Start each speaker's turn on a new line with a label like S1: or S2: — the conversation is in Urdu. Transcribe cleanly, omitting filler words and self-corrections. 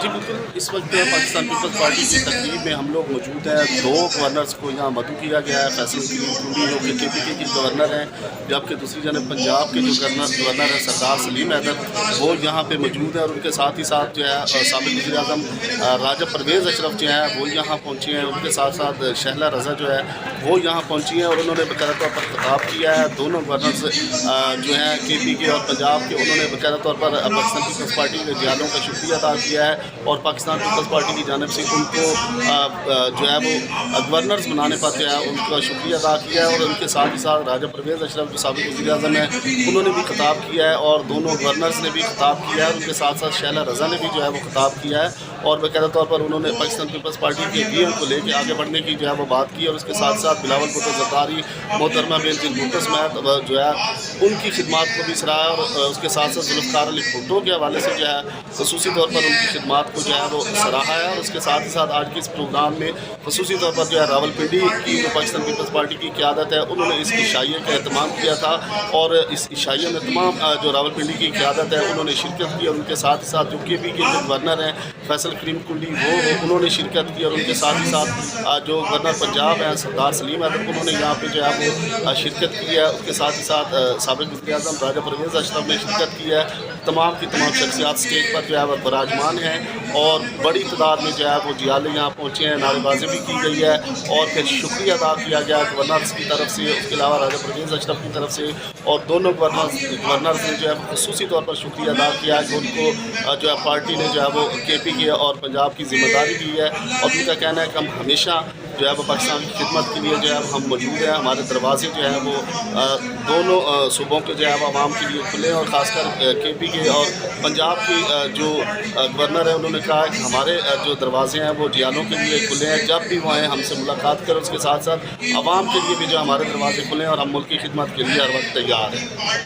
S1: جی بالکل، اس وقت پاکستان پیپلز پارٹی کی تقریب میں ہم لوگ موجود ہیں۔ 2 گورنرز کو یہاں مدعو کیا گیا ہے۔ فیصل کریم کنڈی جو کہ KPK کے گورنر ہیں، جبکہ دوسری جانب پنجاب کے جو گورنر ہیں سردار سلیم حیدر، وہ یہاں پہ موجود ہیں، اور ان کے ساتھ ہی ساتھ جو ہے سابق وزیر اعظم راجہ پرویز اشرف جو ہیں وہ یہاں پہنچے ہیں۔ ان کے ساتھ ساتھ شہلا رضا جو ہے وہ یہاں پہنچی ہیں، اور انہوں نے باقاعدہ طور پر خطاب کیا ہے۔ دونوں گورنرز جو ہیں KPK اور پنجاب کے، انہوں نے باقاعدہ طور پر پاکستان پیپلز پارٹی کے جہادوں کا شکریہ ادا کیا ہے، اور پاکستان پیپلز پارٹی کی جانب سے ان کو جو ہے وہ گورنرز بنانے پر جو ہے ان کا شکریہ ادا کیا ہے۔ اور ان کے ساتھ ہی ساتھ راجہ پرویز اشرف جو سابق وزیر اعظم ہیں، انہوں نے بھی خطاب کیا ہے، اور دونوں گورنرز نے بھی خطاب کیا ہے۔ ان کے ساتھ ساتھ شہلا رضا نے بھی جو ہے وہ خطاب کیا ہے، اور باقاعدہ طور پر انہوں نے پاکستان پیپلز پارٹی کے ویژن کو لے کے آگے بڑھنے کی جو ہے وہ بات کی، اور اس کے ساتھ ساتھ بلاول بھٹو زرداری، محترمہ بینظیر بھٹو سمیت جو ہے ان کی خدمات کو بھی سراہا، اور اس کے ساتھ ساتھ ذوالفقار علی بھٹو کے حوالے سے جو ہے خصوصی طور پر ان کی خدمات کو جو ہے وہ سراہا ہے۔ اور اس کے ساتھ ہی ساتھ آج کے اس پروگرام میں خصوصی طور پر جو ہے راولپنڈی کی جو پاکستان پیپلز پارٹی کی قیادت ہے، انہوں نے اس عشائیے کا اہتمام کیا تھا، اور اس عشائیے میں تمام جو راولپنڈی کی قیادت ہے انہوں نے شرکت کی، اور ان کے ساتھ ہی ساتھ جو KPK کے گورنر ہیں فیصل کریم کنڈی وہ انہوں نے شرکت کی، اور ان کے ساتھ ہی ساتھ جو گورنر پنجاب ہیں سردار سلیم حیدر انہوں نے یہاں پہ جو ہے وہ شرکت کی ہے۔ اس کے ساتھ ہی ساتھ سابق وزیر اعظم راجہ پرویز اشرف نے شرکت کی ہے۔ تمام کی تمام شخصیات اسٹیج پر جو ہے وہ براجمان ہیں، اور بڑی تعداد میں جو ہے وہ جیالے یہاں پہنچے ہیں، نعرے بازی بھی کی گئی ہے، اور پھر شکریہ ادا کیا گیا گورنرز کی طرف سے، اس کے علاوہ راجہ پرویز اشرف کی طرف سے، اور دونوں گورنرز نے جو ہے خصوصی طور پر شکریہ ادا کیا کہ ان کو جو ہے پارٹی نے جو ہے وہ KPK اور پنجاب کی ذمہ داری دی ہے، اور ان کا کہنا ہے کہ ہم ہمیشہ جو ہے وہ پاکستان کی خدمت کے لیے جو ہے ہم موجود ہیں۔ ہمارے دروازے جو ہیں وہ دونوں صوبوں کے جو ہے وہ عوام کے لیے کھلے ہیں، اور خاص کر KPK اور پنجاب کی جو گورنر ہیں انہوں نے کہا کہ ہمارے جو دروازے ہیں وہ جیالوں کے لیے کھلے ہیں، جب بھی وہ آئیں ہم سے ملاقات کریں۔ اس کے ساتھ ساتھ عوام کے لیے بھی جو ہمارے دروازے کھلے ہیں، اور ہم ملک کی خدمت کے لیے ہر وقت تیار ہیں۔